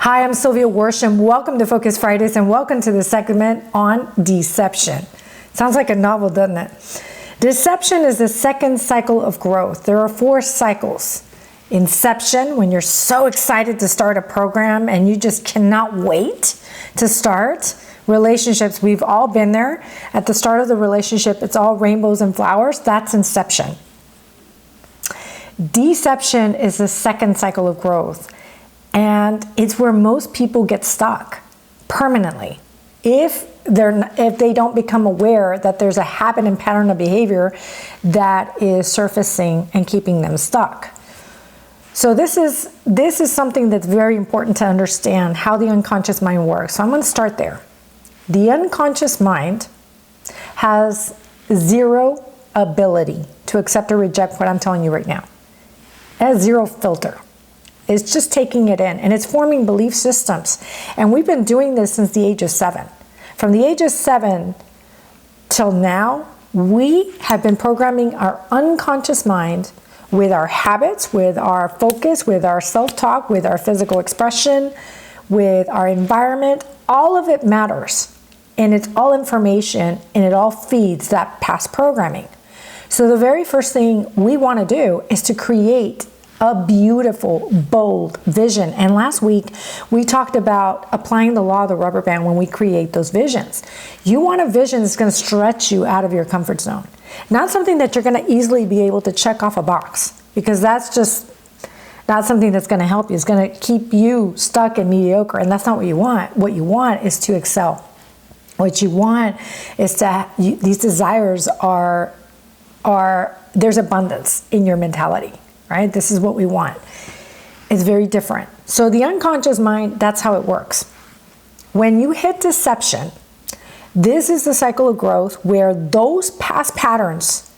Hi, I'm sylviaworsham. Welcome to Focus Fridays and welcome to the segment on deception. Sounds like a novel, doesn't it? Deception is the second cycle of growth. There are 4 cycles. Inception, when you're so excited to start a program and you just cannot wait to start. Relationships, we've all been there. At the start of the relationship, it's all rainbows and flowers. That's inception. Deception is the second cycle of growth. And it's where most people get stuck permanently. If they don't become aware that there's a habit and pattern of behavior that is surfacing and keeping them stuck. So this is something that's very important to understand how the unconscious mind works. So I'm going to start there. The unconscious mind has zero ability to accept or reject what I'm telling you right now. It has zero filter. It's just taking it in, and it's forming belief systems. And we've been doing this since the age of 7. From the age of 7 till now, we have been programming our unconscious mind with our habits, with our focus, with our self-talk, with our physical expression, with our environment. All of it matters, and it's all information, and it all feeds that past programming. So the very first thing we want to do is to create a beautiful, bold vision. And last week, we talked about applying the law of the rubber band when we create those visions. You want a vision that's going to stretch you out of your comfort zone. Not something that you're going to easily be able to check off a box, because that's just not something that's going to help you. It's going to keep you stuck and mediocre, and that's not what you want. What you want is to excel. What you want is these desires are there's abundance in your mentality. Right? This is what we want. It's very different. So the unconscious mind, that's how it works. When you hit deception, this is the cycle of growth where those past patterns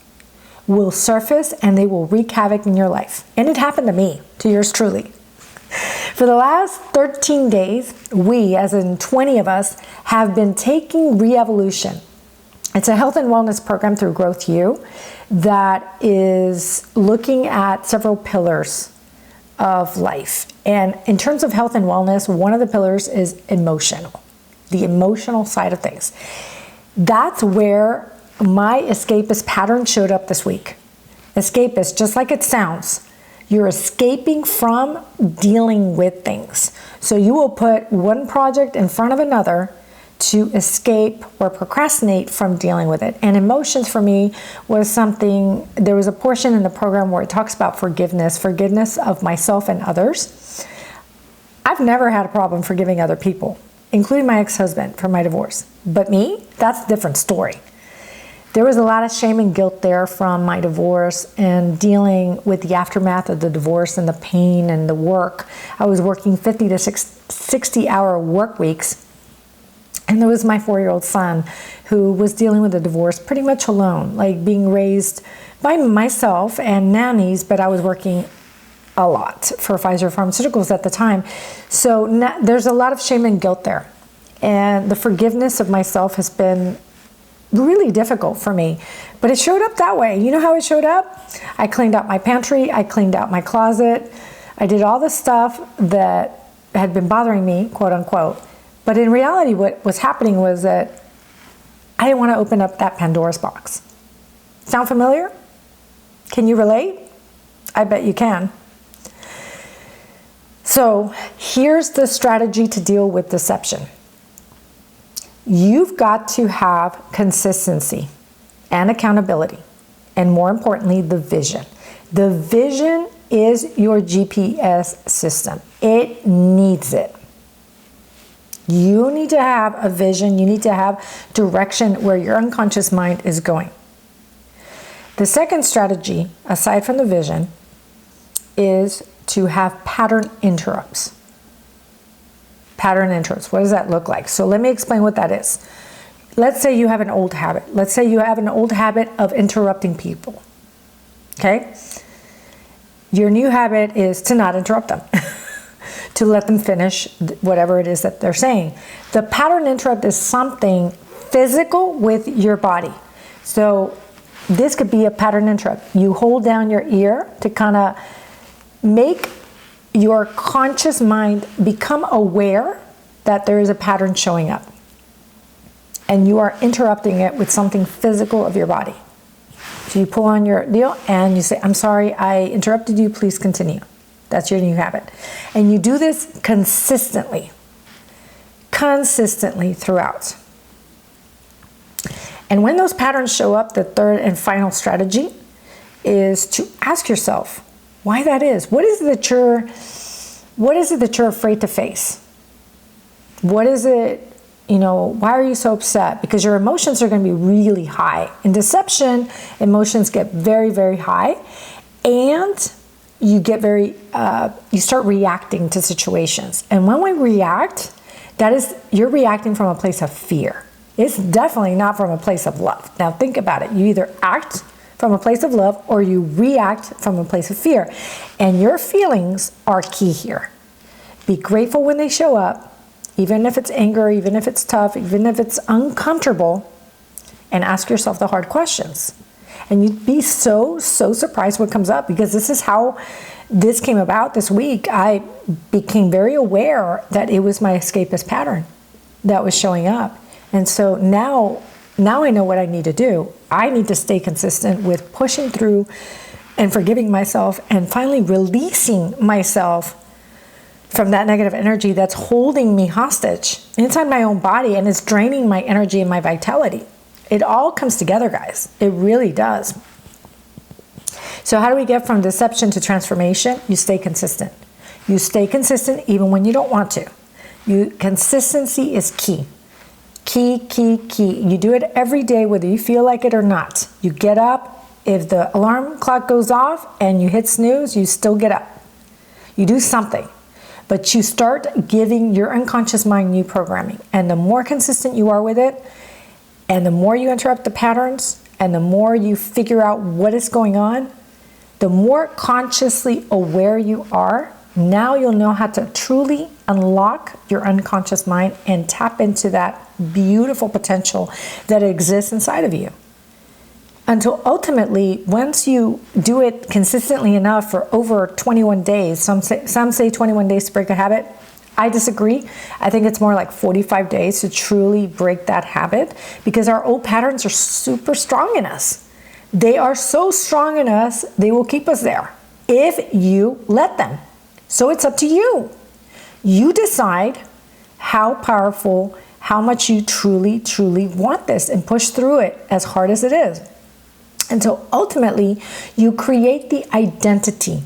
will surface and they will wreak havoc in your life. And it happened to me, to yours truly. For the last 13 days, we, as in 20 of us, have been taking Re-Evolution. It's a health and wellness program through Growth U that is looking at several pillars of life. And in terms of health and wellness, one of the pillars is emotional, the emotional side of things. That's where my escapist pattern showed up this week. Escapist, just like it sounds, you're escaping from dealing with things. So you will put one project in front of another to escape or procrastinate from dealing with it. And emotions for me was something, there was a portion in the program where it talks about forgiveness of myself and others. I've never had a problem forgiving other people, including my ex-husband for my divorce. But me, that's a different story. There was a lot of shame and guilt there from my divorce and dealing with the aftermath of the divorce and the pain and the work. I was working 50 to 60-hour work weeks. And there was my 4-year-old son who was dealing with a divorce pretty much alone, like being raised by myself and nannies, but I was working a lot for Pfizer Pharmaceuticals at the time. So there's a lot of shame and guilt there. And the forgiveness of myself has been really difficult for me. But it showed up that way. You know how it showed up? I cleaned out my pantry. I cleaned out my closet. I did all the stuff that had been bothering me, quote unquote. But in reality, what was happening was that I didn't want to open up that Pandora's box. Sound familiar? Can you relate? I bet you can. So here's the strategy to deal with deception. You've got to have consistency and accountability, and more importantly, the vision. The vision is your GPS system. It needs it. You need to have a vision. You need to have direction where your unconscious mind is going. The second strategy, aside from the vision, is to have pattern interrupts. Pattern interrupts. What does that look like? So let me explain what that is. Let's say you have an old habit. Let's say you have an old habit of interrupting people. Okay? Your new habit is to not interrupt them. To let them finish whatever it is that they're saying. The pattern interrupt is something physical with your body. So this could be a pattern interrupt. You hold down your ear to kind of make your conscious mind become aware that there is a pattern showing up, and you are interrupting it with something physical of your body. So you pull on your deal and you say, I'm sorry, I interrupted you, please continue. That's your new habit. And you do this consistently throughout. And when those patterns show up, the third and final strategy is to ask yourself why that is. What is it that you're afraid to face? What is it, why are you so upset? Because your emotions are going to be really high. In deception, emotions get very, very high, and you get you start reacting to situations. And when we react, you're reacting from a place of fear. It's definitely not from a place of love. Now think about it. You either act from a place of love or you react from a place of fear. And your feelings are key here. Be grateful when they show up, even if it's anger, even if it's tough, even if it's uncomfortable, and ask yourself the hard questions. And you'd be so surprised what comes up, because this is how this came about this week. I became very aware that it was my escapist pattern that was showing up. And so now I know what I need to do. I need to stay consistent with pushing through and forgiving myself and finally releasing myself from that negative energy that's holding me hostage inside my own body, and it's draining my energy and my vitality. It all comes together, guys. It really does. So how do we get from deception to transformation? You stay consistent. You stay consistent even when you don't want to. Consistency is key. Key. You do it every day, whether you feel like it or not. You get up. If the alarm clock goes off and you hit snooze, you still get up. You do something. But you start giving your unconscious mind new programming. And the more consistent you are with it, and the more you interrupt the patterns, and the more you figure out what is going on, the more consciously aware you are. Now you'll know how to truly unlock your unconscious mind and tap into that beautiful potential that exists inside of you. Until ultimately, once you do it consistently enough for over 21 days, some say 21 days to break a habit. I disagree. I think it's more like 45 days to truly break that habit, because our old patterns are super strong in us. They are so strong in us, they will keep us there if you let them. So it's up to you. You decide how powerful, how much you truly want this, and push through it as hard as it is. Until ultimately, you create the identity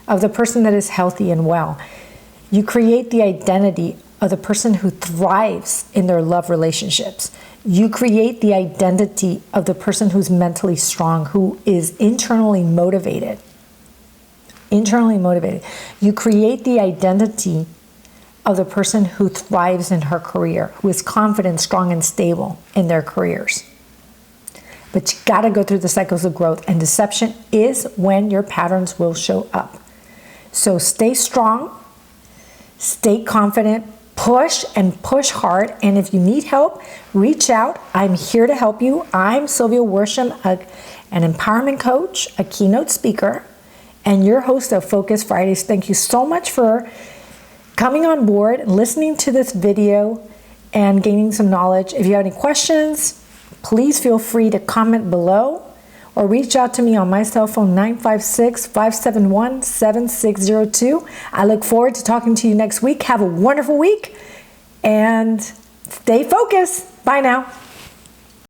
of the person that is healthy and well. You create the identity of the person who thrives in their love relationships. You create the identity of the person who's mentally strong, who is internally motivated. You create the identity of the person who thrives in her career, who is confident, strong, and stable in their careers. But you gotta go through the cycles of growth, and deception is when your patterns will show up. So stay strong, stay confident, push and push hard. And if you need help, reach out. I'm here to help you. I'm Sylviaworsham, an empowerment coach, a keynote speaker, and your host of Focus Fridays. Thank you so much for coming on board, listening to this video, and gaining some knowledge. If you have any questions, please feel free to comment below or reach out to me on my cell phone, 956-571-7602. I look forward to talking to you next week. Have a wonderful week and stay focused. Bye now.